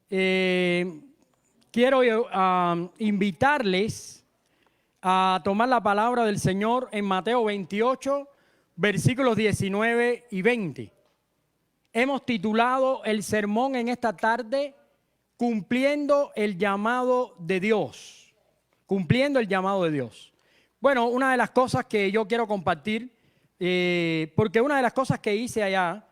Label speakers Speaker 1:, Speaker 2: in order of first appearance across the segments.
Speaker 1: eh, quiero invitarles a tomar la palabra del Señor en Mateo 28, versículos 19 y 20. Hemos titulado el sermón en esta tarde, Cumpliendo el llamado de Dios. Cumpliendo el llamado de Dios. Bueno, una de las cosas que yo quiero compartir, porque una de las cosas que hice allá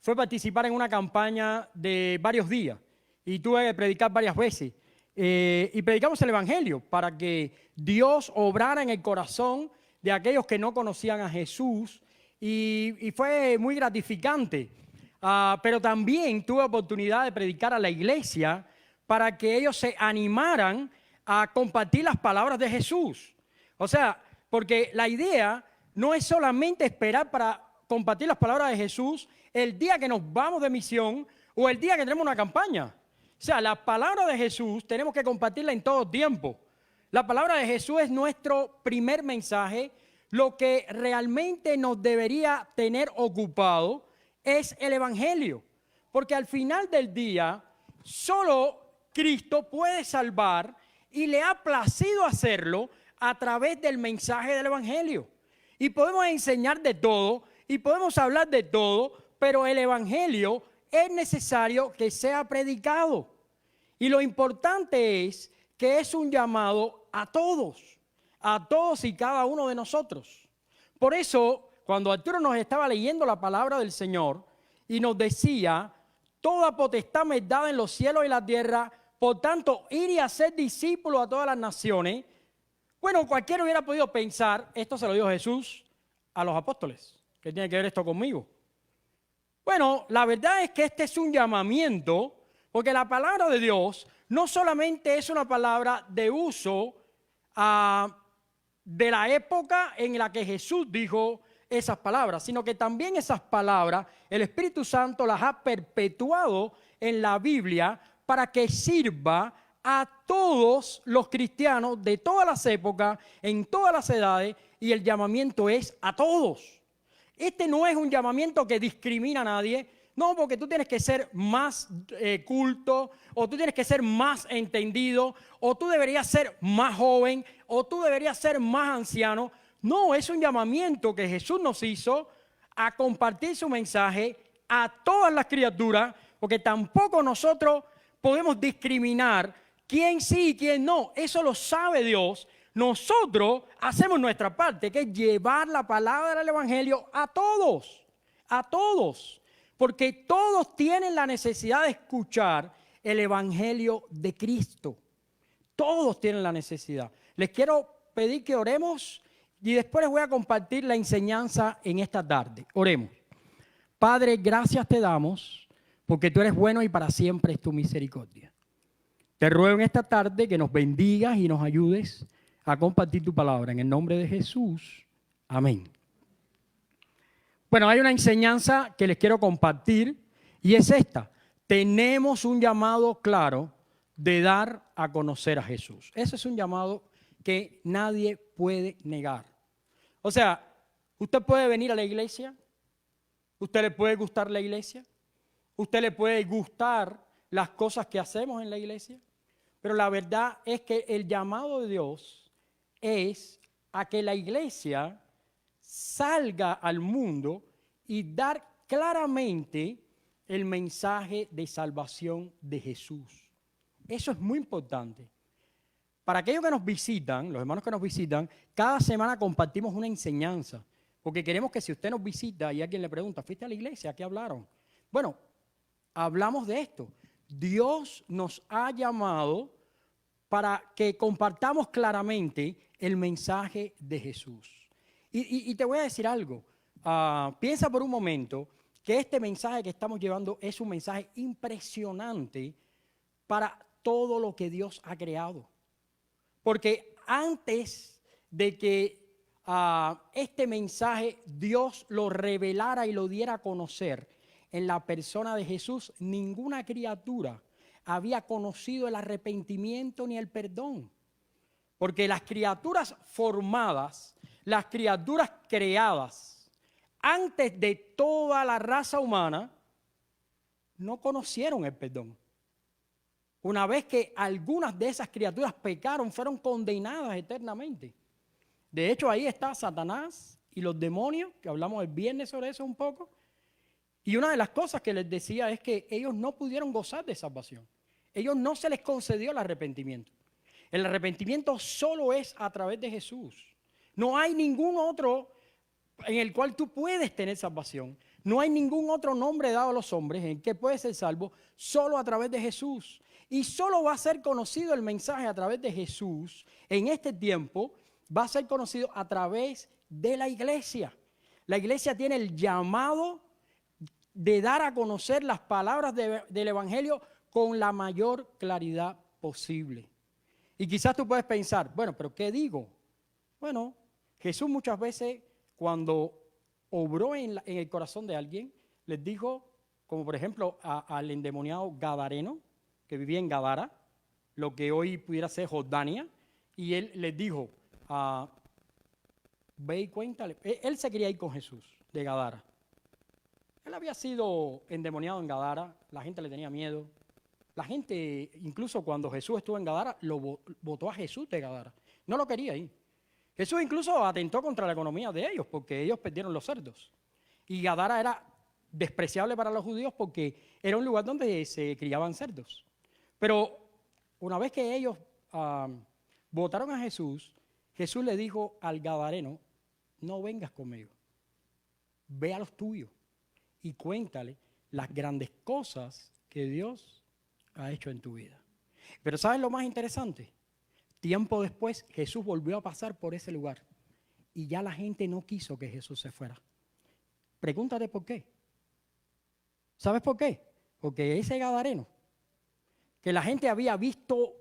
Speaker 1: fue participar en una campaña de varios días y tuve que predicar varias veces. Y predicamos el Evangelio para que Dios obrara en el corazón de aquellos que no conocían a Jesús y fue muy gratificante. Pero también tuve oportunidad de predicar a la iglesia para que ellos se animaran a compartir las palabras de Jesús. O sea, porque la idea no es solamente esperar para compartir las palabras de Jesús el día que nos vamos de misión o el día que tenemos una campaña. O sea, la palabra de Jesús tenemos que compartirla en todo tiempo. La palabra de Jesús es nuestro primer mensaje. Lo que realmente nos debería tener ocupado es el Evangelio. Porque al final del día, solo Cristo puede salvar y le ha placido hacerlo a través del mensaje del Evangelio. Y podemos enseñar de todo y podemos hablar de todo, pero el Evangelio es necesario que sea predicado. Y lo importante es que es un llamado a todos y cada uno de nosotros. Por eso, cuando Arturo nos estaba leyendo la palabra del Señor y nos decía, toda potestad me es dada en los cielos y la tierra, por tanto, ir y hacer discípulos a todas las naciones. Bueno, cualquiera hubiera podido pensar, esto se lo dijo Jesús a los apóstoles. ¿Qué tiene que ver esto conmigo? Bueno, la verdad es que este es un llamamiento, porque la palabra de Dios no solamente es una palabra de uso de la época en la que Jesús dijo esas palabras, sino que también esas palabras el Espíritu Santo las ha perpetuado en la Biblia para que sirva a todos los cristianos de todas las épocas, en todas las edades, y el llamamiento es a todos. Este no es un llamamiento que discrimina a nadie, no, porque tú tienes que ser más culto, o tú tienes que ser más entendido, o tú deberías ser más joven, o tú deberías ser más anciano. No, es un llamamiento que Jesús nos hizo a compartir su mensaje a todas las criaturas, porque tampoco nosotros podemos discriminar quién sí y quién no. Eso lo sabe Dios. Nosotros hacemos nuestra parte, que es llevar la palabra del Evangelio a todos, porque todos tienen la necesidad de escuchar el Evangelio de Cristo. Todos tienen la necesidad. Les quiero pedir que oremos y después les voy a compartir la enseñanza en esta tarde. Oremos. Padre, gracias te damos porque tú eres bueno y para siempre es tu misericordia. Te ruego en esta tarde que nos bendigas y nos ayudes a compartir tu palabra. En el nombre de Jesús. Amén. Bueno, hay una enseñanza que les quiero compartir y es esta. Tenemos un llamado claro de dar a conocer a Jesús. Ese es un llamado que nadie puede negar. O sea, usted puede venir a la iglesia, usted le puede gustar la iglesia, usted le puede gustar las cosas que hacemos en la iglesia, pero la verdad es que el llamado de Dios es a que la iglesia salga al mundo y dar claramente el mensaje de salvación de Jesús. Eso es muy importante. Para aquellos que nos visitan, los hermanos que nos visitan, cada semana compartimos una enseñanza, porque queremos que si usted nos visita y alguien le pregunta, ¿fuiste a la iglesia? ¿Qué hablaron? Bueno, hablamos de esto. Dios nos ha llamado para que compartamos claramente el mensaje de Jesús. Y te voy a decir algo. Piensa por un momento que este mensaje que estamos llevando es un mensaje impresionante para todo lo que Dios ha creado. Porque antes de que este mensaje Dios lo revelara y lo diera a conocer en la persona de Jesús, ninguna criatura había conocido el arrepentimiento ni el perdón. Porque las criaturas formadas, las criaturas creadas, antes de toda la raza humana, no conocieron el perdón. una vez que algunas de esas criaturas pecaron, fueron condenadas eternamente. De hecho, ahí está Satanás y los demonios, que hablamos el viernes sobre eso un poco. Y una de las cosas que les decía es que ellos no pudieron gozar de salvación. Ellos no se les concedió el arrepentimiento. El arrepentimiento solo es a través de Jesús. No hay ningún otro en el cual tú puedes tener salvación. No hay ningún otro nombre dado a los hombres en que puedes ser salvo, solo a través de Jesús. Y solo va a ser conocido el mensaje a través de Jesús en este tiempo, va a ser conocido a través de la iglesia. La iglesia tiene el llamado de dar a conocer las palabras del Evangelio con la mayor claridad posible. Y quizás tú puedes pensar, bueno, pero ¿qué digo? Bueno, Jesús muchas veces cuando obró en el corazón de alguien, les dijo, como por ejemplo al endemoniado gadareno, que vivía en Gadara, lo que hoy pudiera ser Jordania, y él les dijo, ve y cuéntale. Él se quería ir con Jesús de Gadara. Él había sido endemoniado en Gadara, la gente le tenía miedo. La gente, incluso cuando Jesús estuvo en Gadara, lo votó a Jesús de Gadara. No lo quería ir. Jesús incluso atentó contra la economía de ellos porque ellos perdieron los cerdos. Y Gadara era despreciable para los judíos porque era un lugar donde se criaban cerdos. Pero una vez que ellos votaron a Jesús, Jesús le dijo al gadareno, no vengas conmigo, ve a los tuyos y cuéntale las grandes cosas que Dios ha hecho en tu vida. Pero ¿sabes lo más interesante? Tiempo después Jesús volvió a pasar por ese lugar y ya la gente no quiso que Jesús se fuera. Pregúntate por qué. ¿Sabes por qué? Porque ese gadareno, que la gente había visto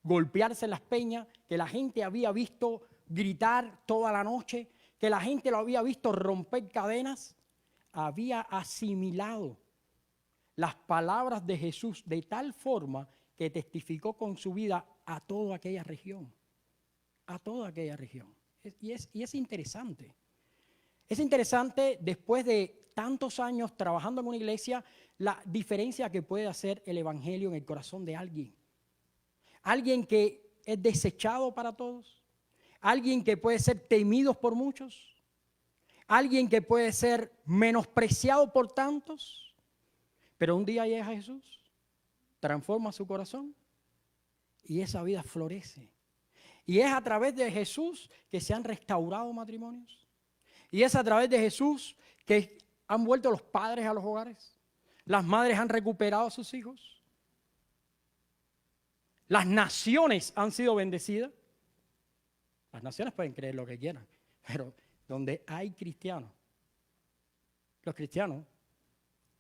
Speaker 1: golpearse en las peñas, que la gente había visto gritar toda la noche, que la gente lo había visto romper cadenas, había asimilado las palabras de Jesús de tal forma que testificó con su vida a toda aquella región, a toda aquella región. Y es interesante. Es interesante después de tantos años trabajando en una iglesia, la diferencia que puede hacer el evangelio en el corazón de alguien. Alguien que es desechado para todos, alguien que puede ser temido por muchos, alguien que puede ser menospreciado por tantos, pero un día llega Jesús, transforma su corazón y esa vida florece. Y es a través de Jesús que se han restaurado matrimonios. Y es a través de Jesús que han vuelto los padres a los hogares. Las madres han recuperado a sus hijos. Las naciones han sido bendecidas. Las naciones pueden creer lo que quieran, pero donde hay cristianos, los cristianos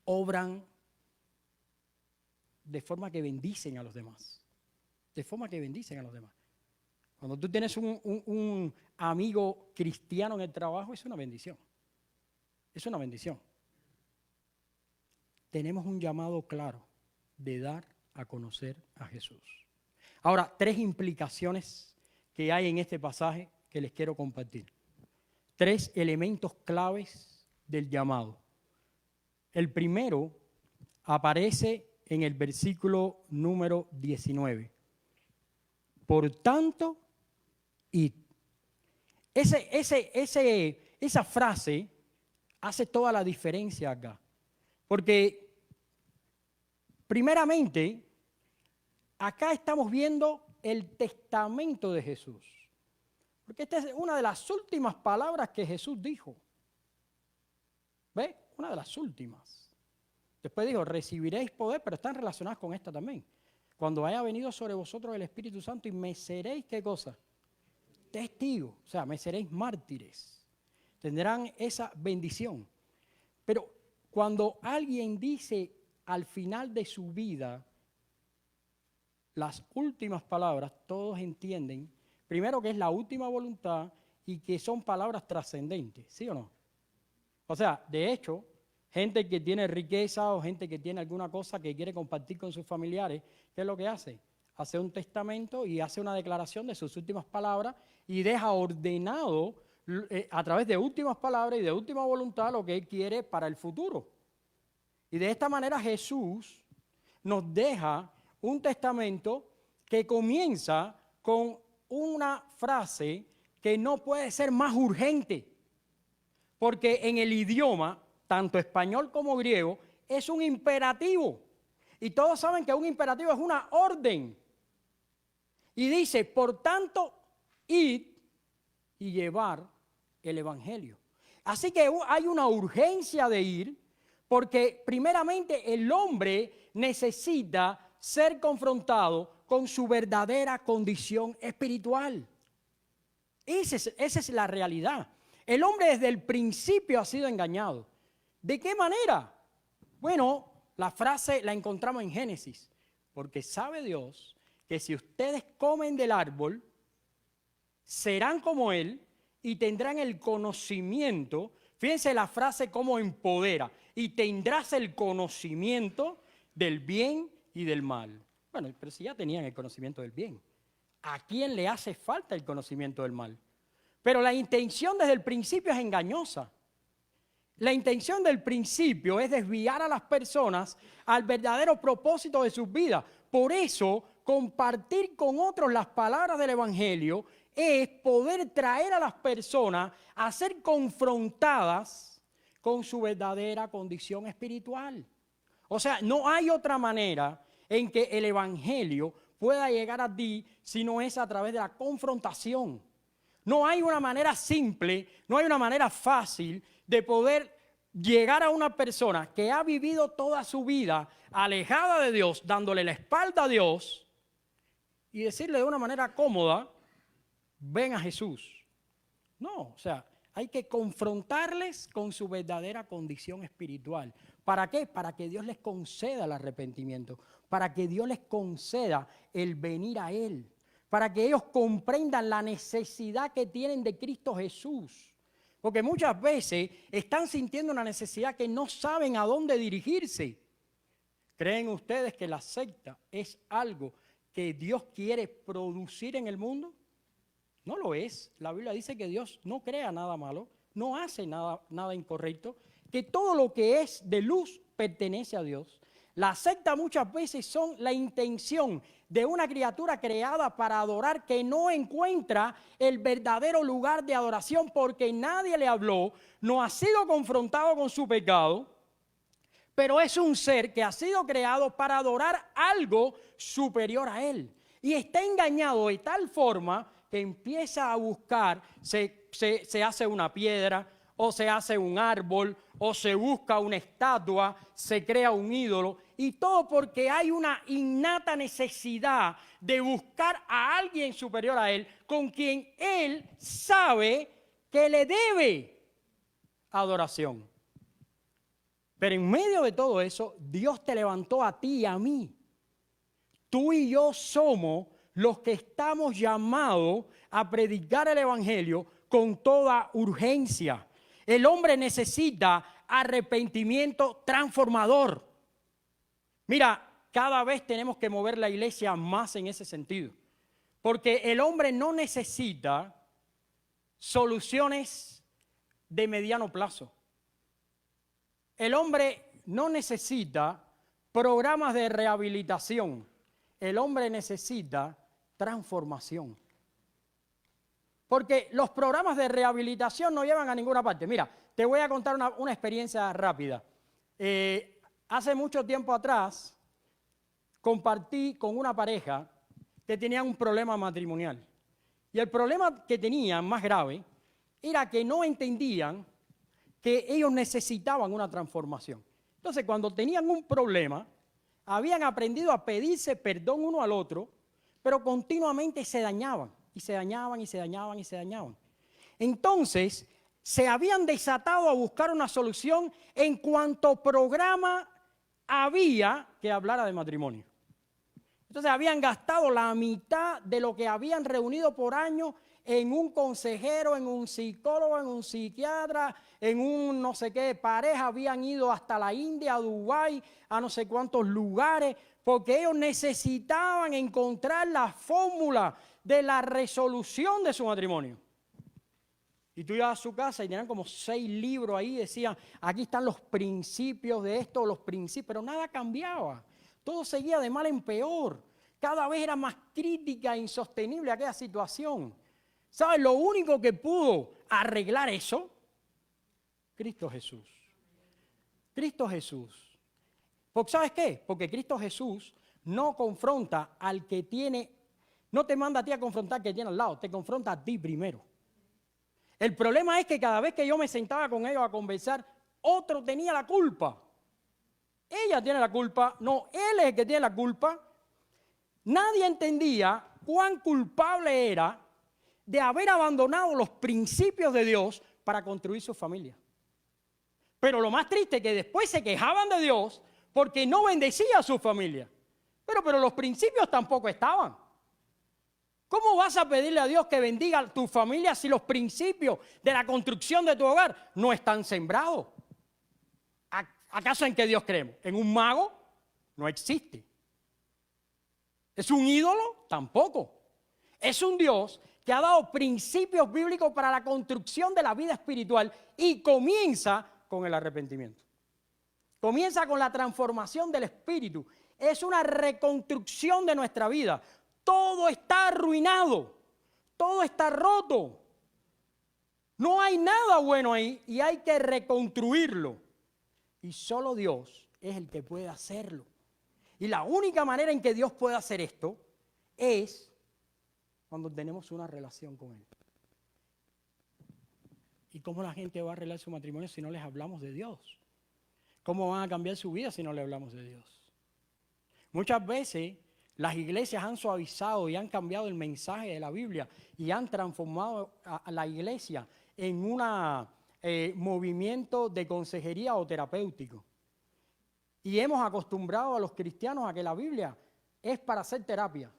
Speaker 1: obran de forma que bendicen a los demás. De forma que bendicen a los demás. Cuando tú tienes un amigo cristiano en el trabajo, es una bendición. Es una bendición. Tenemos un llamado claro de dar a conocer a Jesús. Ahora, 3 implicaciones que hay en este pasaje que les quiero compartir. 3 elementos claves del llamado. El primero aparece en el versículo número 19. Por tanto, id. Esa frase hace toda la diferencia acá. Porque, primeramente, acá estamos viendo el testamento de Jesús. Porque esta es una de las últimas palabras que Jesús dijo. ¿Ve? Una de las últimas. Después dijo, recibiréis poder, pero están relacionadas con esta también. Cuando haya venido sobre vosotros el Espíritu Santo y me seréis, ¿qué cosa? Testigos, o sea, me seréis mártires. Tendrán esa bendición. Pero cuando alguien dice al final de su vida las últimas palabras, todos entienden, primero que es la última voluntad y que son palabras trascendentes, ¿sí o no? O sea, de hecho, gente que tiene riqueza o gente que tiene alguna cosa que quiere compartir con sus familiares, ¿qué es lo que hace? Hace un testamento y hace una declaración de sus últimas palabras y deja ordenado a través de últimas palabras y de última voluntad lo que Él quiere para el futuro. Y de esta manera Jesús nos deja un testamento que comienza con una frase que no puede ser más urgente, porque en el idioma, tanto español como griego, es un imperativo. Y todos saben que un imperativo es una orden. Y dice, por tanto, id y llevar el evangelio. Así que hay una urgencia de ir, porque primeramente el hombre necesita ser confrontado con su verdadera condición espiritual. Esa es la realidad. El hombre desde el principio ha sido engañado. ¿De qué manera? Bueno, la frase la encontramos en Génesis. Porque sabe Dios que si ustedes comen del árbol, serán como Él y tendrán el conocimiento. Fíjense la frase cómo empodera. Y tendrás el conocimiento del bien y del mal. Bueno, pero si ya tenían el conocimiento del bien, ¿a quién le hace falta el conocimiento del mal? Pero la intención desde el principio es engañosa. La intención del principio es desviar a las personas al verdadero propósito de sus vidas. Por eso, compartir con otros las palabras del Evangelio es poder traer a las personas a ser confrontadas con su verdadera condición espiritual. O sea, no hay otra manera en que el Evangelio pueda llegar a ti si no es a través de la confrontación. No hay una manera simple, no hay una manera fácil de poder llegar a una persona que ha vivido toda su vida alejada de Dios, dándole la espalda a Dios y decirle de una manera cómoda, ven a Jesús. No, o sea, hay que confrontarles con su verdadera condición espiritual. ¿Para qué? Para que Dios les conceda el arrepentimiento, para que Dios les conceda el venir a Él, para que ellos comprendan la necesidad que tienen de Cristo Jesús. Porque muchas veces están sintiendo una necesidad que no saben a dónde dirigirse. ¿Creen ustedes que la secta es algo que Dios quiere producir en el mundo? No lo es. La Biblia dice que Dios no crea nada malo, no hace nada incorrecto, que todo lo que es de luz pertenece a Dios. La secta muchas veces son la intención de una criatura creada para adorar que no encuentra el verdadero lugar de adoración porque nadie le habló, no ha sido confrontado con su pecado, pero es un ser que ha sido creado para adorar algo superior a él. Y está engañado de tal forma que empieza a buscar, se hace una piedra, o se hace un árbol, o se busca una estatua, se crea un ídolo, y todo porque hay una innata necesidad de buscar a alguien superior a él, con quien él sabe que le debe adoración. Pero en medio de todo eso, Dios te levantó a ti y a mí. Tú y yo somos los que estamos llamados a predicar el Evangelio con toda urgencia. El hombre necesita arrepentimiento transformador. Mira, cada vez tenemos que mover la iglesia más en ese sentido. Porque el hombre no necesita soluciones de mediano plazo. El hombre no necesita programas de rehabilitación. El hombre necesita transformación. Porque los programas de rehabilitación no llevan a ninguna parte. Mira, te voy a contar una experiencia rápida. Hace mucho tiempo atrás compartí con una pareja que tenía un problema matrimonial. Y el problema que tenían más grave era que no entendían que ellos necesitaban una transformación. Entonces, cuando tenían un problema, habían aprendido a pedirse perdón uno al otro, pero continuamente se dañaban. Y se dañaban, y se dañaban, y se dañaban. Entonces, se habían desatado a buscar una solución en cuanto programa había que hablara de matrimonio. Entonces, habían gastado la mitad de lo que habían reunido por año en un consejero, en un psicólogo, en un psiquiatra, en un no sé qué pareja. Habían ido hasta la India, a Dubái, a no sé cuántos lugares, porque ellos necesitaban encontrar la fórmula de la resolución de su matrimonio. Y tú ibas a su casa y tenían como 6 libros ahí, decían, aquí están los principios de esto, los principios, pero nada cambiaba. Todo seguía de mal en peor. Cada vez era más crítica e insostenible aquella situación. ¿Sabes? Lo único que pudo arreglar eso, Cristo Jesús. Cristo Jesús. Porque ¿sabes qué? Porque Cristo Jesús no confronta al que tiene, no te manda a ti a confrontar al que tiene al lado, te confronta a ti primero. El problema es que cada vez que yo me sentaba con ellos a conversar, otro tenía la culpa. Ella tiene la culpa, no, él es el que tiene la culpa. Nadie entendía cuán culpable era de haber abandonado los principios de Dios para construir su familia. Pero lo más triste es que después se quejaban de Dios porque no bendecía a su familia. Pero los principios tampoco estaban. ¿Cómo vas a pedirle a Dios que bendiga a tu familia si los principios de la construcción de tu hogar no están sembrados? ¿Acaso en qué Dios creemos? ¿En un mago? No existe. ¿Es un ídolo? Tampoco. Es un Dios que ha dado principios bíblicos para la construcción de la vida espiritual y comienza con el arrepentimiento. Comienza con la transformación del espíritu. Es una reconstrucción de nuestra vida. Todo está arruinado. Todo está roto. No hay nada bueno ahí y hay que reconstruirlo. Y solo Dios es el que puede hacerlo. Y la única manera en que Dios puede hacer esto es cuando tenemos una relación con Él. ¿Y cómo la gente va a arreglar su matrimonio si no les hablamos de Dios? ¿Cómo van a cambiar su vida si no les hablamos de Dios? Muchas veces las iglesias han suavizado y han cambiado el mensaje de la Biblia y han transformado a la iglesia en un movimiento de consejería o terapéutico. Y hemos acostumbrado a los cristianos a que la Biblia es para hacer terapia.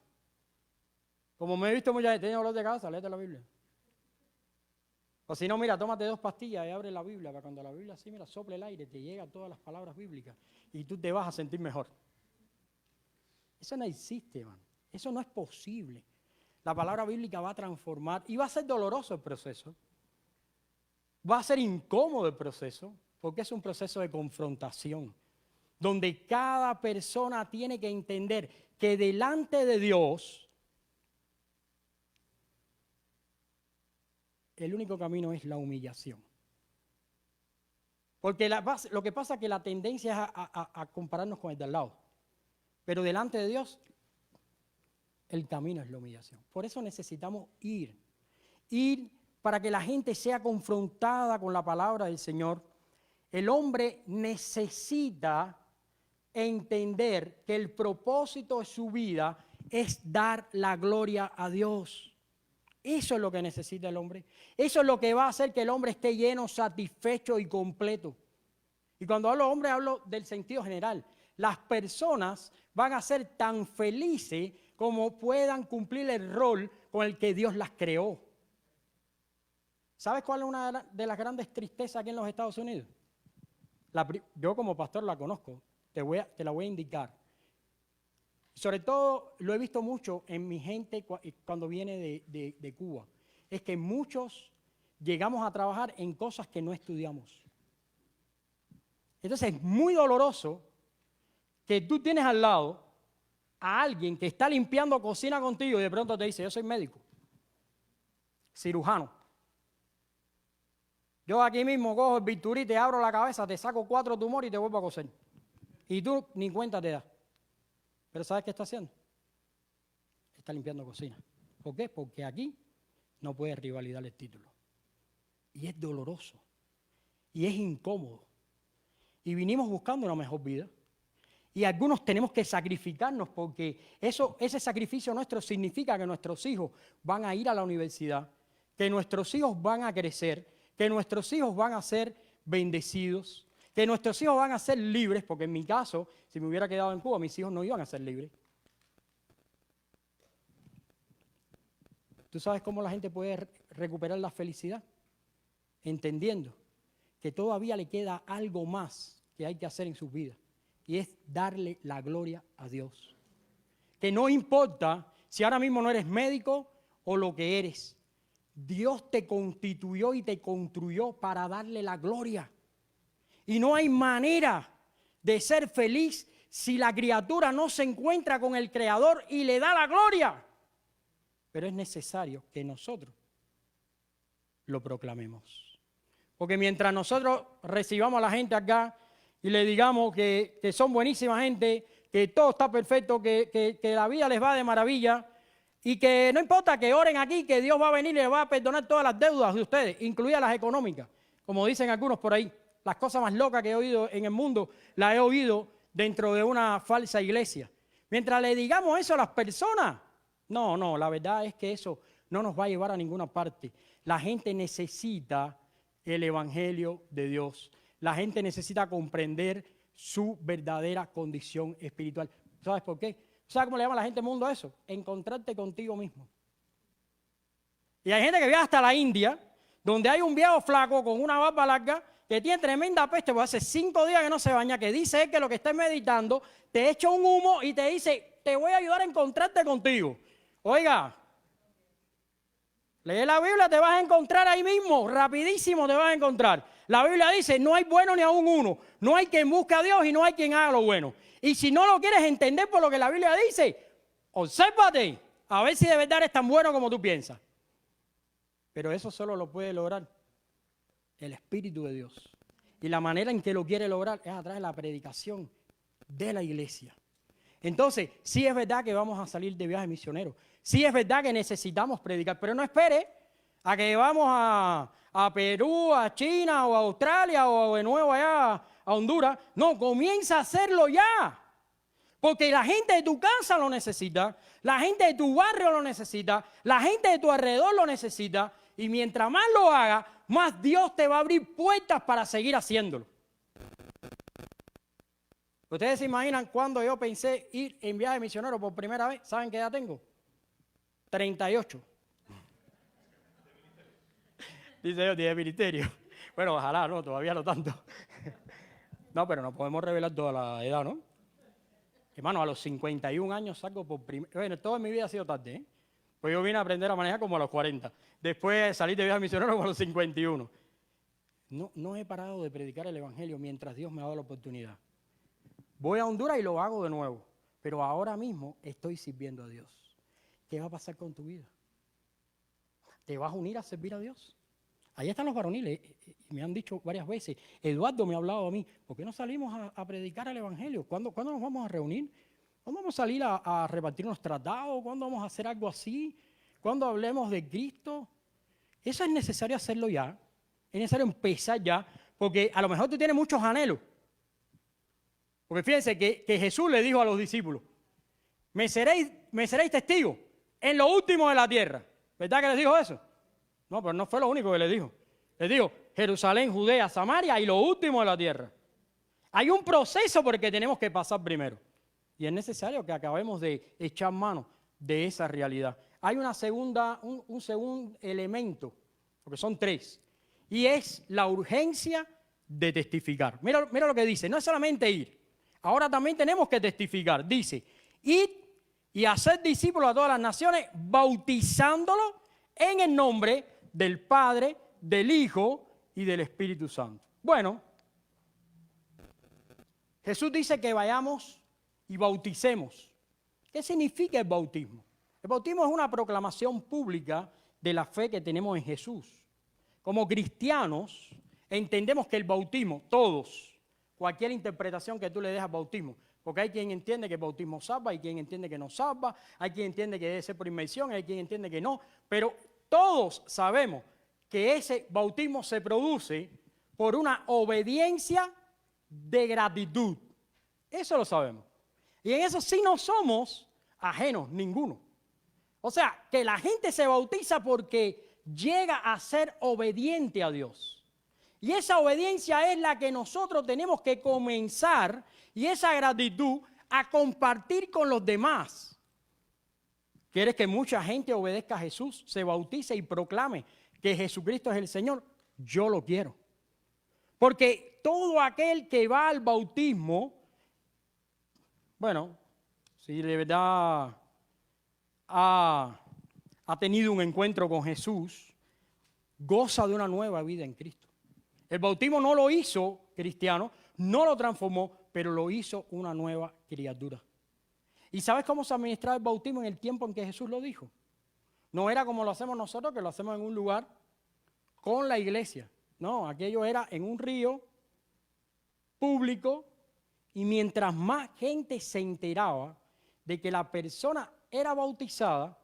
Speaker 1: Como me he visto muchas veces, ¿tienes dolor de cabeza? Léete la Biblia. O si no, mira, tómate 2 pastillas y abre la Biblia, para cuando la Biblia así, mira, sople el aire, te llegan todas las palabras bíblicas y tú te vas a sentir mejor. Eso no existe, man. Eso no es posible. La palabra bíblica va a transformar y va a ser doloroso el proceso. Va a ser incómodo el proceso, porque es un proceso de confrontación, donde cada persona tiene que entender que delante de Dios el único camino es la humillación. Porque lo que pasa es que la tendencia es a compararnos con el de al lado. Pero delante de Dios, el camino es la humillación. Por eso necesitamos ir para que la gente sea confrontada con la palabra del Señor. El hombre necesita entender que el propósito de su vida es dar la gloria a Dios. Eso es lo que necesita el hombre. Eso es lo que va a hacer que el hombre esté lleno, satisfecho y completo. Y cuando hablo hombre, hablo del sentido general. Las personas van a ser tan felices como puedan cumplir el rol con el que Dios las creó. ¿Sabes cuál es una de las grandes tristezas aquí en los Estados Unidos? Yo como pastor la conozco, te la voy a indicar. Sobre todo lo he visto mucho en mi gente cuando viene de Cuba. Es que muchos llegamos a trabajar en cosas que no estudiamos. Entonces es muy doloroso que tú tienes al lado a alguien que está limpiando cocina contigo y de pronto te dice, yo soy médico, cirujano. Yo aquí mismo cojo el bisturí, te abro la cabeza, te saco 4 tumores y te vuelvo a coser. Y tú ni cuenta te das. Pero ¿sabes qué está haciendo? Está limpiando cocina. ¿Por qué? Porque aquí no puede rivalidar el título. Y es doloroso. Y es incómodo. Y vinimos buscando una mejor vida. Y algunos tenemos que sacrificarnos porque ese sacrificio nuestro significa que nuestros hijos van a ir a la universidad, que nuestros hijos van a crecer, que nuestros hijos van a ser bendecidos, que nuestros hijos van a ser libres, porque en mi caso, si me hubiera quedado en Cuba, mis hijos no iban a ser libres. ¿Tú sabes cómo la gente puede recuperar la felicidad? Entendiendo que todavía le queda algo más que hay que hacer en sus vidas, y es darle la gloria a Dios. Que no importa si ahora mismo no eres médico o lo que eres, Dios te constituyó y te construyó para darle la gloria. Y no hay manera de ser feliz si la criatura no se encuentra con el Creador y le da la gloria. Pero es necesario que nosotros lo proclamemos. Porque mientras nosotros recibamos a la gente acá y le digamos que son buenísima gente, que todo está perfecto, que la vida les va de maravilla y que no importa que oren aquí, que Dios va a venir y les va a perdonar todas las deudas de ustedes, incluidas las económicas, como dicen algunos por ahí. Las cosas más locas que he oído en el mundo las he oído dentro de una falsa iglesia. Mientras le digamos eso a las personas, no, la verdad es que eso no nos va a llevar a ninguna parte. La gente necesita el Evangelio de Dios. La gente necesita comprender su verdadera condición espiritual. ¿Sabes por qué? ¿Sabes cómo le llama la gente mundo a eso? Encontrarte contigo mismo. Y hay gente que viaja hasta la India, donde hay un viejo flaco con una barba larga que tiene tremenda peste, porque hace 5 días que no se baña, que dice que lo que está meditando, te echa un humo y te dice, te voy a ayudar a encontrarte contigo. Oiga, lee la Biblia, te vas a encontrar ahí mismo, rapidísimo te vas a encontrar. La Biblia dice, no hay bueno ni aún uno, no hay quien busque a Dios y no hay quien haga lo bueno. Y si no lo quieres entender por lo que la Biblia dice, obsérvate, a ver si de verdad eres tan bueno como tú piensas. Pero eso solo lo puede lograr el Espíritu de Dios. Y la manera en que lo quiere lograr es a través de la predicación de la iglesia. Entonces, sí es verdad que vamos a salir de viaje misionero. Sí es verdad que necesitamos predicar, pero no espere a que vamos a Perú, a China o a Australia o de nuevo allá a Honduras. No, comienza a hacerlo ya. Porque la gente de tu casa lo necesita, la gente de tu barrio lo necesita, la gente de tu alrededor lo necesita. Y mientras más lo haga, más Dios te va a abrir puertas para seguir haciéndolo. ¿Ustedes se imaginan cuando yo pensé ir en viaje misionero por primera vez? ¿Saben qué edad tengo? 38. Dice yo, de ministerio. Bueno, ojalá, no, todavía no tanto. No, pero no podemos revelar toda la edad, ¿no? Hermano, a los 51 años salgo por primera vez. Bueno, toda mi vida ha sido tarde, ¿eh? Pues yo vine a aprender a manejar como a los 40. Después salí de viaje misionero como a los 51. No he parado de predicar el Evangelio mientras Dios me ha dado la oportunidad. Voy a Honduras y lo hago de nuevo. Pero ahora mismo estoy sirviendo a Dios. ¿Qué va a pasar con tu vida? ¿Te vas a unir a servir a Dios? Ahí están los varoniles. Me han dicho varias veces. Eduardo me ha hablado a mí. ¿Por qué no salimos a predicar el Evangelio? ¿Cuándo nos vamos a reunir? ¿Cuándo vamos a salir a repartir unos tratados? ¿Cuándo vamos a hacer algo así? ¿Cuándo hablemos de Cristo? Eso es necesario hacerlo ya. Es necesario empezar ya. Porque a lo mejor tú tienes muchos anhelos. Porque fíjense que Jesús le dijo a los discípulos, me seréis testigos en lo último de la tierra. ¿Verdad que les dijo eso? No, pero no fue lo único que les dijo. Les dijo, Jerusalén, Judea, Samaria y lo último de la tierra. Hay un proceso por el que tenemos que pasar primero. Y es necesario que acabemos de echar mano de esa realidad. Hay un segundo elemento, porque son 3, y es la urgencia de testificar. Mira lo que dice, no es solamente ir, ahora también tenemos que testificar. Dice, id y hacer discípulos a todas las naciones, bautizándolos en el nombre del Padre, del Hijo y del Espíritu Santo. Bueno, Jesús dice que vayamos y bauticemos. ¿Qué significa el bautismo? El bautismo es una proclamación pública de la fe que tenemos en Jesús. Como cristianos entendemos que el bautismo, todos, cualquier interpretación que tú le des al bautismo, porque hay quien entiende que el bautismo salva, hay quien entiende que no salva, hay quien entiende que debe ser por inmersión, hay quien entiende que no, pero todos sabemos que ese bautismo se produce por una obediencia de gratitud. Eso lo sabemos. Y en eso sí no somos ajenos, ninguno. O sea, que la gente se bautiza porque llega a ser obediente a Dios. Y esa obediencia es la que nosotros tenemos que comenzar, y esa gratitud a compartir con los demás. ¿Quieres que mucha gente obedezca a Jesús, se bautice y proclame que Jesucristo es el Señor? Yo lo quiero. Porque todo aquel que va al bautismo, bueno, si de verdad ha tenido un encuentro con Jesús, goza de una nueva vida en Cristo. El bautismo no lo hizo cristiano, no lo transformó, pero lo hizo una nueva criatura. criaturas. ¿Y sabes cómo se administraba el bautismo en el tiempo en que Jesús lo dijo? No era como lo hacemos nosotros, que lo hacemos en un lugar con la iglesia. No, aquello era en un río público, y mientras más gente se enteraba de que la persona era bautizada,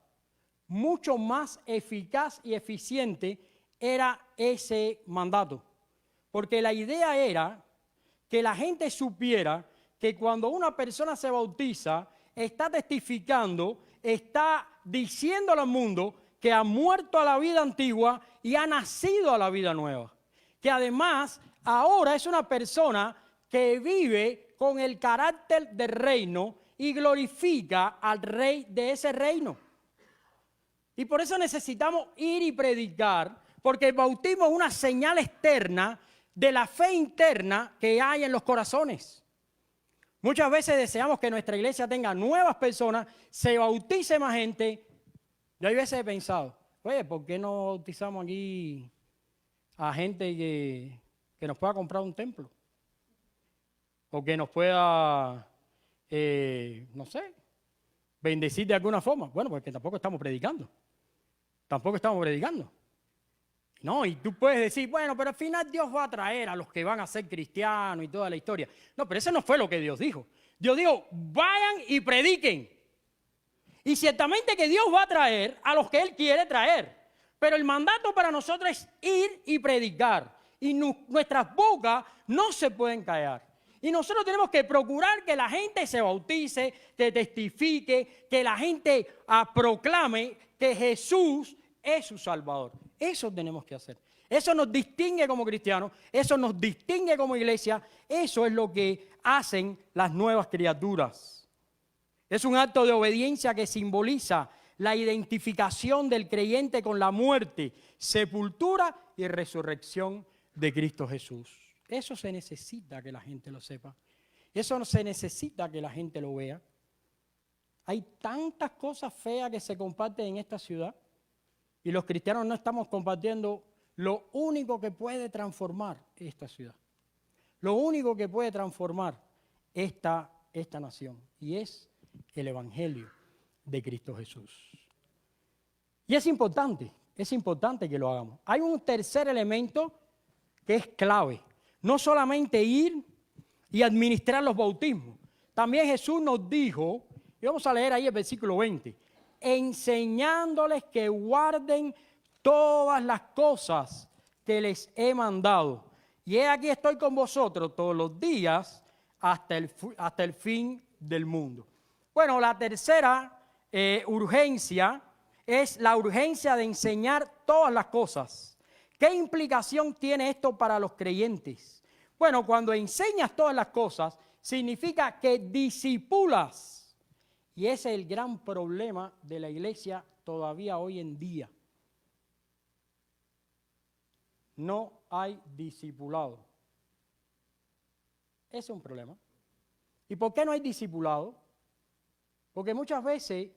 Speaker 1: mucho más eficaz y eficiente era ese mandato. Porque la idea era que la gente supiera que cuando una persona se bautiza, está testificando, está diciéndole al mundo que ha muerto a la vida antigua y ha nacido a la vida nueva. Que además ahora es una persona que vive con el carácter del reino y glorifica al rey de ese reino. Y por eso necesitamos ir y predicar, porque el bautismo es una señal externa de la fe interna que hay en los corazones. Muchas veces deseamos que nuestra iglesia tenga nuevas personas, se bautice más gente. Yo hay veces he pensado, oye, ¿por qué no bautizamos aquí a gente que nos pueda comprar un templo? O que nos pueda, no sé, bendecir de alguna forma. Bueno, porque tampoco estamos predicando. No, y tú puedes decir, bueno, pero al final Dios va a traer a los que van a ser cristianos y toda la historia. No, pero eso no fue lo que Dios dijo. Dios dijo, vayan y prediquen. Y ciertamente que Dios va a traer a los que Él quiere traer. Pero el mandato para nosotros es ir y predicar. Y nuestras bocas no se pueden callar. Y nosotros tenemos que procurar que la gente se bautice, que testifique, que la gente proclame que Jesús es su Salvador. Eso tenemos que hacer. Eso nos distingue como cristianos, eso nos distingue como iglesia, eso es lo que hacen las nuevas criaturas. Es un acto de obediencia que simboliza la identificación del creyente con la muerte, sepultura y resurrección de Cristo Jesús. Eso se necesita que la gente lo sepa. Eso se necesita que la gente lo vea. Hay tantas cosas feas que se comparten en esta ciudad y los cristianos no estamos compartiendo lo único que puede transformar esta ciudad. Lo único que puede transformar esta nación y es el Evangelio de Cristo Jesús. Y es importante que lo hagamos. Hay un tercer elemento que es clave. No solamente ir y administrar los bautismos. También Jesús nos dijo, y vamos a leer ahí el versículo 20, enseñándoles que guarden todas las cosas que les he mandado. Y he aquí estoy con vosotros todos los días hasta el fin del mundo. Bueno, la tercera urgencia es la urgencia de enseñar todas las cosas. ¿Qué implicación tiene esto para los creyentes? Bueno, cuando enseñas todas las cosas, significa que discipulas. Y ese es el gran problema de la iglesia todavía hoy en día. No hay discipulado. Ese es un problema. ¿Y por qué no hay discipulado? Porque muchas veces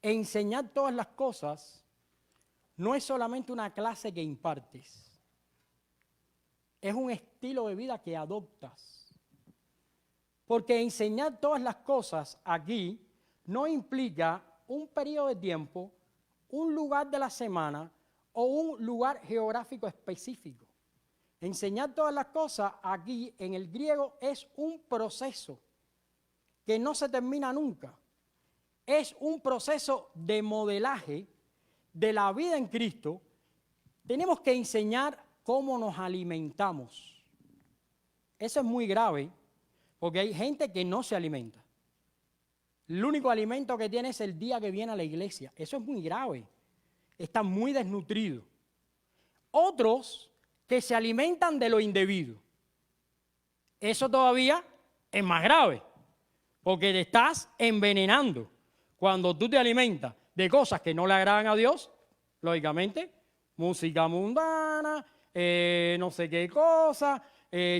Speaker 1: enseñar todas las cosas no es solamente una clase que impartes, es un estilo de vida que adoptas. Porque enseñar todas las cosas aquí no implica un periodo de tiempo, un lugar de la semana o un lugar geográfico específico. Enseñar todas las cosas aquí en el griego es un proceso que no se termina nunca. Es un proceso de modelaje de la vida en Cristo. Tenemos que enseñar cómo nos alimentamos. Eso es muy grave porque hay gente que no se alimenta. El único alimento que tiene es el día que viene a la iglesia. Eso es muy grave. Está muy desnutrido. Otros que se alimentan de lo indebido. Eso todavía es más grave porque te estás envenenando. Cuando tú te alimentas de cosas que no le agradan a Dios, lógicamente, música mundana, no sé qué cosa,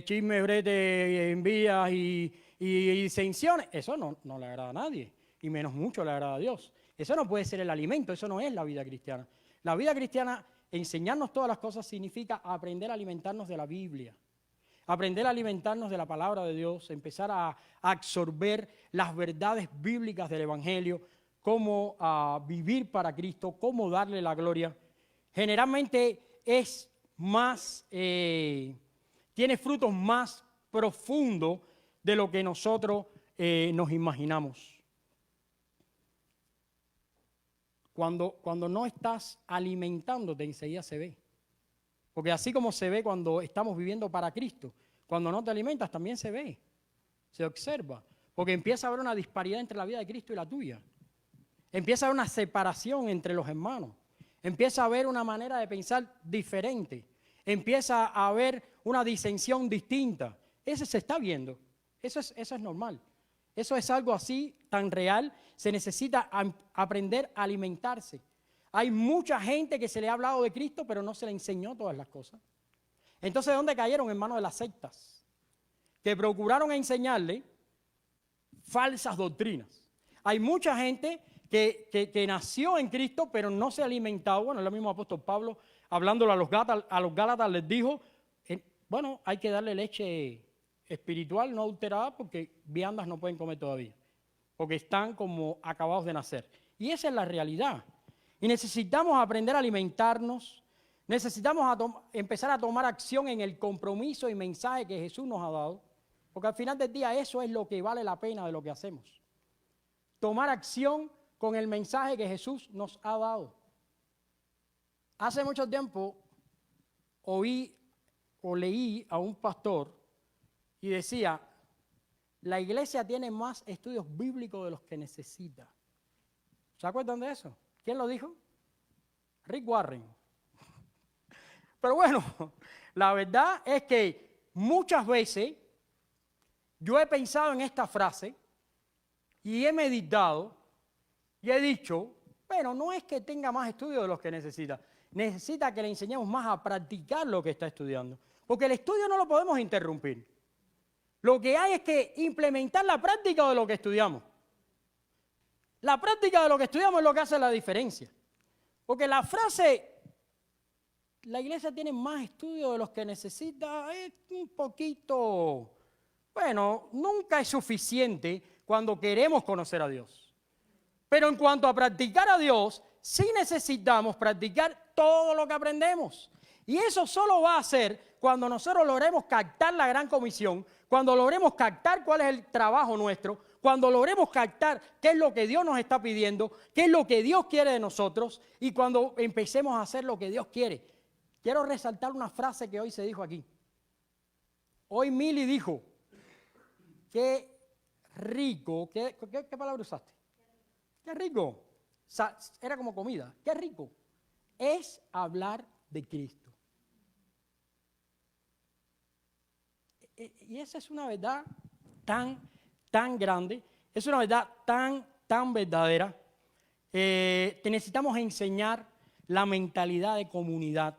Speaker 1: chismes, brete, envías y disensiones, eso no le agrada a nadie, y menos mucho le agrada a Dios. Eso no puede ser el alimento, eso no es la vida cristiana. La vida cristiana, enseñarnos todas las cosas significa aprender a alimentarnos de la Biblia, aprender a alimentarnos de la palabra de Dios, empezar a absorber las verdades bíblicas del Evangelio, cómo vivir para Cristo, cómo darle la gloria. Generalmente es más, tiene frutos más profundos de lo que nosotros nos imaginamos. Cuando no estás alimentándote, enseguida se ve. Porque así como se ve cuando estamos viviendo para Cristo, cuando no te alimentas también se ve, se observa. Porque empieza a haber una disparidad entre la vida de Cristo y la tuya. Empieza a haber una separación entre los hermanos. Empieza a haber una manera de pensar diferente. Empieza a haber una disensión distinta. Eso se está viendo. Eso es normal. Eso es algo así tan real. Se necesita aprender a alimentarse. Hay mucha gente que se le ha hablado de Cristo, pero no se le enseñó todas las cosas. Entonces, ¿dónde cayeron? En manos de las sectas, que procuraron enseñarle falsas doctrinas. Hay mucha gente que nació en Cristo, pero no se ha alimentado. Bueno, el mismo apóstol Pablo, hablándolo a los Gálatas, les dijo, bueno, hay que darle leche espiritual no adulterada porque viandas no pueden comer todavía, porque están como acabados de nacer. Y esa es la realidad. Y necesitamos aprender a alimentarnos, necesitamos empezar a tomar acción en el compromiso y mensaje que Jesús nos ha dado, porque al final del día eso es lo que vale la pena de lo que hacemos. Tomar acción con el mensaje que Jesús nos ha dado. Hace mucho tiempo oí o leí a un pastor y decía, la iglesia tiene más estudios bíblicos de los que necesita. ¿Se acuerdan de eso? ¿Quién lo dijo? Rick Warren. Pero bueno, la verdad es que muchas veces yo he pensado en esta frase y he meditado y he dicho, pero no es que tenga más estudios de los que necesita. Necesita que le enseñemos más a practicar lo que está estudiando. Porque el estudio no lo podemos interrumpir. Lo que hay es que implementar la práctica de lo que estudiamos. La práctica de lo que estudiamos es lo que hace la diferencia. Porque la frase, la iglesia tiene más estudios de los que necesita, es un poquito, bueno, nunca es suficiente cuando queremos conocer a Dios. Pero en cuanto a practicar a Dios, sí necesitamos practicar todo lo que aprendemos. Y eso solo va a ser cuando nosotros logremos captar la gran comisión, cuando logremos captar cuál es el trabajo nuestro, cuando logremos captar qué es lo que Dios nos está pidiendo, qué es lo que Dios quiere de nosotros y cuando empecemos a hacer lo que Dios quiere. Quiero resaltar una frase que hoy se dijo aquí. Hoy Mili dijo, qué rico, ¿qué palabra usaste? Qué rico. Era como comida. Qué rico. Es hablar de Cristo. Y esa es una verdad tan grande, es una verdad tan verdadera. Necesitamos enseñar la mentalidad de comunidad.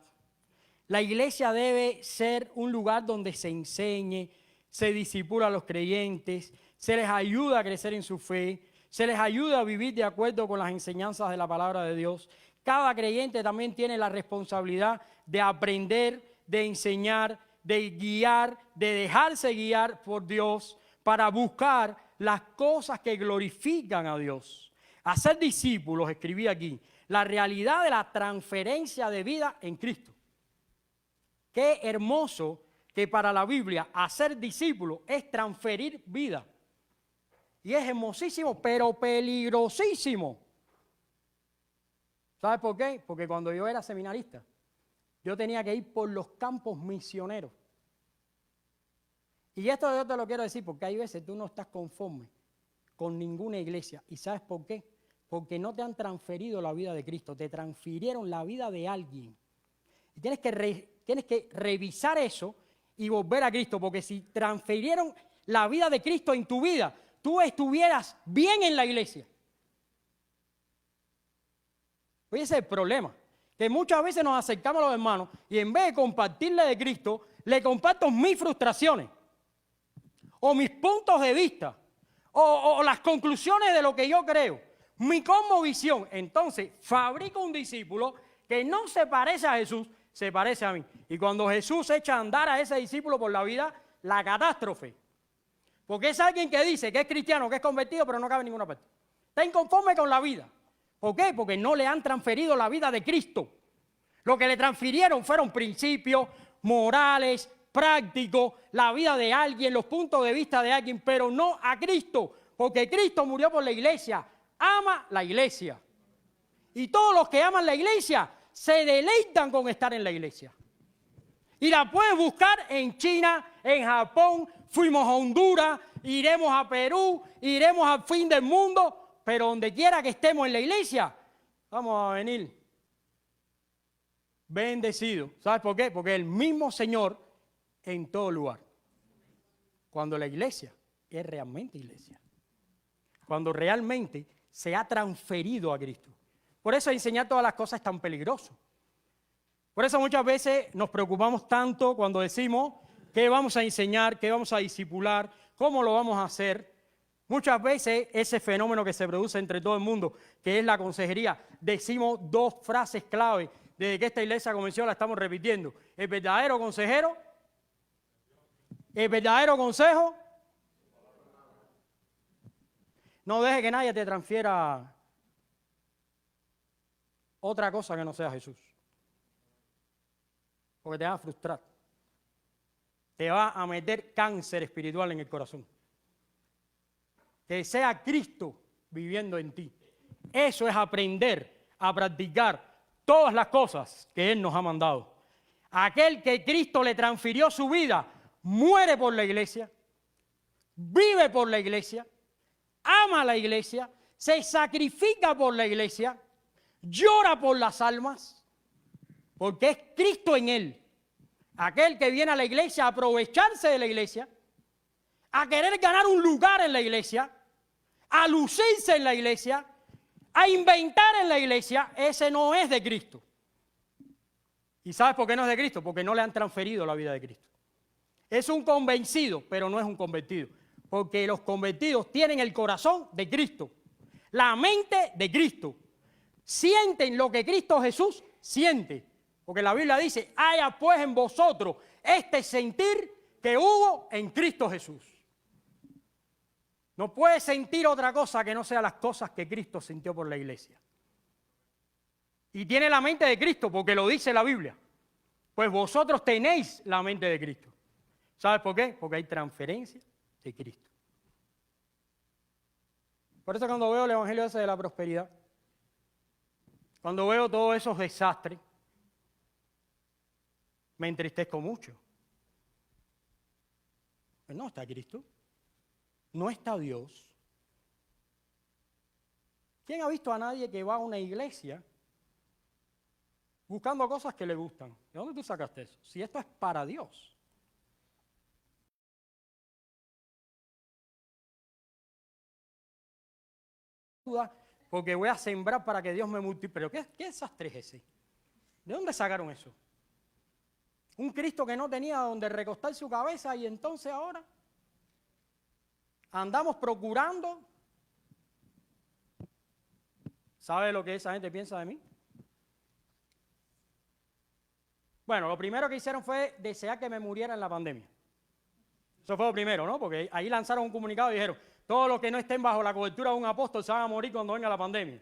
Speaker 1: La iglesia debe ser un lugar donde se enseñe, se disipula a los creyentes, se les ayuda a crecer en su fe, se les ayuda a vivir de acuerdo con las enseñanzas de la palabra de Dios. Cada creyente también tiene la responsabilidad de aprender, de enseñar, de guiar, de dejarse guiar por Dios para buscar las cosas que glorifican a Dios. Hacer discípulos, escribí aquí, la realidad de la transferencia de vida en Cristo. Qué hermoso que para la Biblia hacer discípulos es transferir vida. Y es hermosísimo, pero peligrosísimo. ¿Sabes por qué? Porque cuando yo era seminarista, yo tenía que ir por los campos misioneros. Y esto yo te lo quiero decir porque hay veces tú no estás conforme con ninguna iglesia. ¿Y sabes por qué? Porque no te han transferido la vida de Cristo, te transfirieron la vida de alguien. Y tienes que revisar eso y volver a Cristo, porque si transfirieron la vida de Cristo en tu vida, tú estuvieras bien en la iglesia. Oye, ese es el problema, que muchas veces nos acercamos a los hermanos y en vez de compartirle de Cristo, le comparto mis frustraciones o mis puntos de vista o las conclusiones de lo que yo creo, mi cosmovisión. Entonces fabrico un discípulo que no se parece a Jesús, se parece a mí. Y cuando Jesús echa a andar a ese discípulo por la vida, la catástrofe. Porque es alguien que dice que es cristiano, que es convertido, pero no cabe en ninguna parte. Está inconforme con la vida. ¿Por qué? Porque no le han transferido la vida de Cristo. Lo que le transfirieron fueron principios morales, prácticos, la vida de alguien, los puntos de vista de alguien, pero no a Cristo. Porque Cristo murió por la iglesia. Ama la iglesia. Y todos los que aman la iglesia se deleitan con estar en la iglesia. Y la puedes buscar en China, en Japón, fuimos a Honduras, iremos a Perú, iremos al fin del mundo, pero donde quiera que estemos en la iglesia, vamos a venir bendecidos. ¿Sabes por qué? Porque el mismo Señor en todo lugar. Cuando la iglesia es realmente iglesia. Cuando realmente se ha transferido a Cristo. Por eso enseñar todas las cosas es tan peligroso. Por eso muchas veces nos preocupamos tanto cuando decimos qué vamos a enseñar, qué vamos a discipular, cómo lo vamos a hacer. Muchas veces ese fenómeno que se produce entre todo el mundo, que es la consejería, decimos dos frases clave desde que esta iglesia comenzó, la estamos repitiendo. El verdadero consejero, el verdadero consejo. No deje que nadie te transfiera otra cosa que no sea Jesús. Porque te va a frustrar. Te va a meter cáncer espiritual en el corazón. Que sea Cristo viviendo en ti. Eso es aprender a practicar todas las cosas que Él nos ha mandado. Aquel que Cristo le transfirió su vida, muere por la iglesia, vive por la iglesia, ama a la iglesia, se sacrifica por la iglesia, llora por las almas, porque es Cristo en él. Aquel que viene a la iglesia a aprovecharse de la iglesia, a querer ganar un lugar en la iglesia, a lucirse en la iglesia, a inventar en la iglesia, ese no es de Cristo. ¿Y sabes por qué no es de Cristo? Porque no le han transferido la vida de Cristo. Es un convencido, pero no es un convertido. Porque los convertidos tienen el corazón de Cristo, la mente de Cristo. Sienten lo que Cristo Jesús siente. Porque la Biblia dice, haya pues en vosotros este sentir que hubo en Cristo Jesús. No puedes sentir otra cosa que no sea las cosas que Cristo sintió por la iglesia. Y tiene la mente de Cristo porque lo dice la Biblia. Pues vosotros tenéis la mente de Cristo. ¿Sabes por qué? Porque hay transferencia de Cristo. Por eso cuando veo el evangelio ese de la prosperidad, cuando veo todos esos desastres, me entristezco mucho. Pues no está Cristo, no está Dios. ¿Quién ha visto a nadie que va a una iglesia buscando cosas que le gustan? ¿De dónde tú sacaste eso? Si esto es para Dios. Porque voy a sembrar para que Dios me multiplique. ¿Pero qué desastre es ese? ¿De dónde sacaron eso? Un Cristo que no tenía donde recostar su cabeza y entonces ahora andamos procurando. ¿Sabe lo que esa gente piensa de mí? Bueno, lo primero que hicieron fue desear que me muriera en la pandemia. Eso fue lo primero, ¿no? Porque ahí lanzaron un comunicado y dijeron, todos los que no estén bajo la cobertura de un apóstol se van a morir cuando venga la pandemia.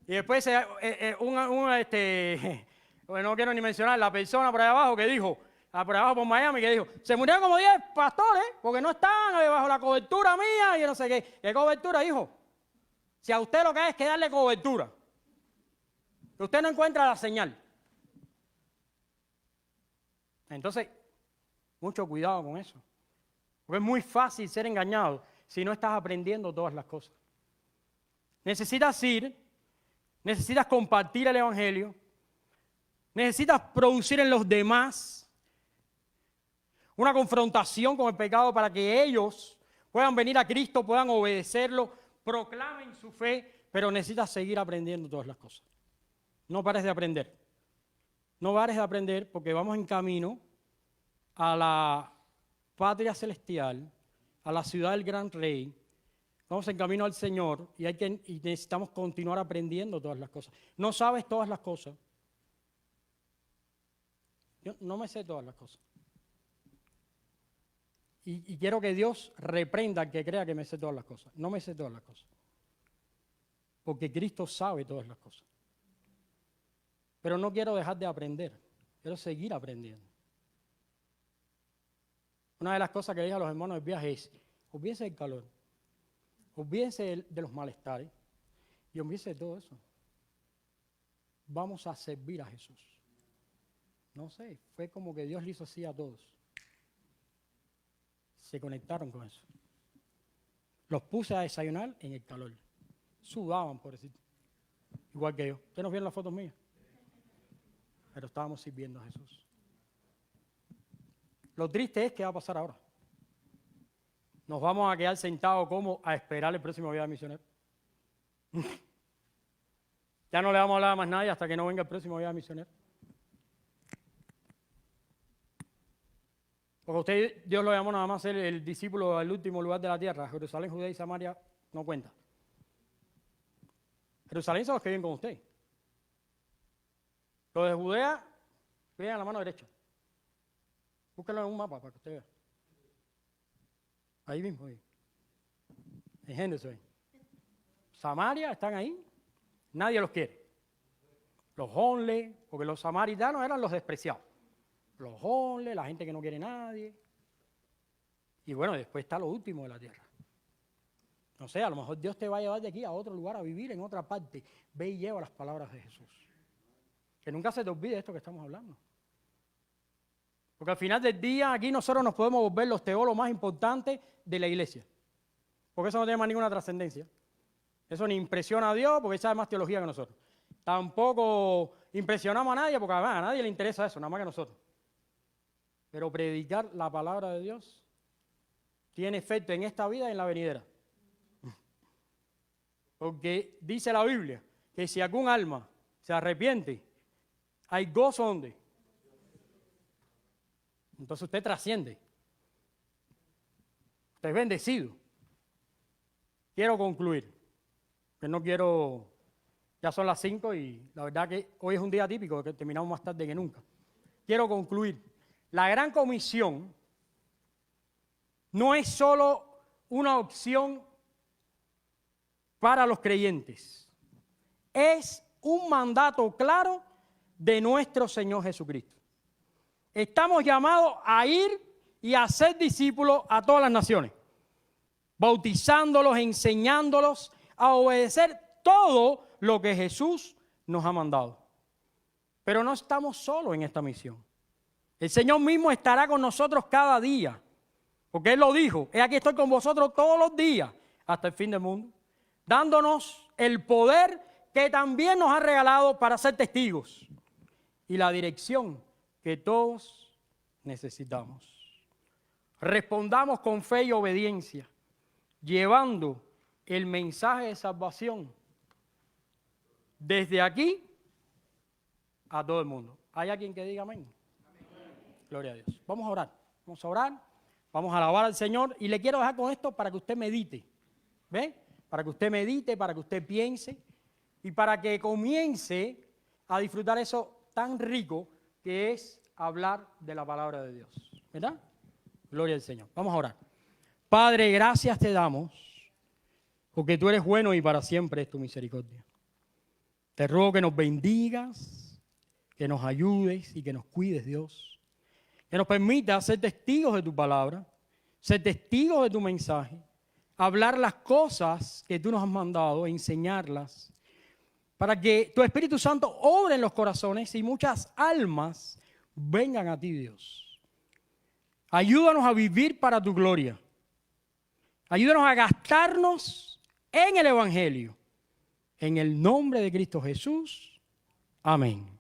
Speaker 1: Y después bueno, no quiero ni mencionar la persona por ahí abajo que dijo, por ahí abajo por Miami, que dijo, se murieron como 10 pastores porque no estaban bajo la cobertura mía y yo no sé qué. ¿Qué cobertura, hijo? Si a usted lo que hay es que darle cobertura, que usted no encuentra la señal. Entonces, mucho cuidado con eso. Porque es muy fácil ser engañado si no estás aprendiendo todas las cosas. Necesitas ir, necesitas compartir el evangelio, necesitas producir en los demás una confrontación con el pecado para que ellos puedan venir a Cristo, puedan obedecerlo, proclamen su fe, pero necesitas seguir aprendiendo todas las cosas. No pares de aprender. No pares de aprender porque vamos en camino a la patria celestial, a la ciudad del gran rey. Vamos en camino al Señor y necesitamos continuar aprendiendo todas las cosas. No sabes todas las cosas. Yo no me sé todas las cosas. Y quiero que Dios reprenda al que crea que me sé todas las cosas. No me sé todas las cosas. Porque Cristo sabe todas las cosas. Pero no quiero dejar de aprender. Quiero seguir aprendiendo. Una de las cosas que le dije a los hermanos del viaje es: olvídense del calor, olvídense de los malestares y olvídense de todo eso. Vamos a servir a Jesús. No sé, fue como que Dios le hizo así a todos. Se conectaron con eso. Los puse a desayunar en el calor. Sudaban, pobrecito. Igual que yo. ¿Ustedes no vieron las fotos mías? Pero estábamos sirviendo a Jesús. Lo triste es que va a pasar ahora. Nos vamos a quedar sentados como a esperar el próximo viaje misionero. Ya no le vamos a hablar a más nadie hasta que no venga el próximo viaje misionero. Porque usted, Dios lo llamó nada más a ser el discípulo del último lugar de la tierra. Jerusalén, Judea y Samaria no cuenta. Jerusalén son los que viven con usted. Los de Judea viven a la mano derecha. Búsquenlo en un mapa para que usted vea. Ahí mismo. Ahí. En Henderson. Samaria están ahí. Nadie los quiere. Los honles, porque los samaritanos eran los despreciados. Los honles, la gente que no quiere a nadie. Y bueno, después está lo último de la tierra. No sé, a lo mejor Dios te va a llevar de aquí a otro lugar a vivir en otra parte. Ve y lleva las palabras de Jesús. Que nunca se te olvide esto que estamos hablando. Porque al final del día aquí nosotros nos podemos volver los teólogos más importantes de la iglesia. Porque eso no tiene más ninguna trascendencia. Eso ni impresiona a Dios porque sabe más teología que nosotros. Tampoco impresionamos a nadie porque además a nadie le interesa eso, nada más que a nosotros. Pero predicar la palabra de Dios tiene efecto en esta vida y en la venidera. Porque dice la Biblia que si algún alma se arrepiente, hay gozo donde. Entonces usted trasciende. Usted es bendecido. Quiero concluir. Que no quiero. Ya son las 5 y la verdad que hoy es un día típico, que terminamos más tarde que nunca. Quiero concluir. La gran comisión no es solo una opción para los creyentes. Es un mandato claro de nuestro Señor Jesucristo. Estamos llamados a ir y a ser discípulos a todas las naciones, bautizándolos, enseñándolos a obedecer todo lo que Jesús nos ha mandado. Pero no estamos solos en esta misión. El Señor mismo estará con nosotros cada día, porque Él lo dijo: he aquí estoy con vosotros todos los días hasta el fin del mundo, dándonos el poder que también nos ha regalado para ser testigos y la dirección que todos necesitamos. Respondamos con fe y obediencia, llevando el mensaje de salvación desde aquí a todo el mundo. ¿Hay alguien que diga amén? Gloria a Dios. Vamos a orar. Vamos a orar. Vamos a alabar al Señor. Y le quiero dejar con esto para que usted medite. ¿Ve? Para que usted medite, para que usted piense y para que comience a disfrutar eso tan rico que es hablar de la palabra de Dios. ¿Verdad? Gloria al Señor. Vamos a orar. Padre, gracias te damos porque tú eres bueno y para siempre es tu misericordia. Te ruego que nos bendigas, que nos ayudes y que nos cuides, Dios. Que nos permita ser testigos de tu palabra, ser testigos de tu mensaje, hablar las cosas que tú nos has mandado, enseñarlas, para que tu Espíritu Santo obre en los corazones y muchas almas vengan a ti, Dios. Ayúdanos a vivir para tu gloria. Ayúdanos a gastarnos en el Evangelio. En el nombre de Cristo Jesús. Amén.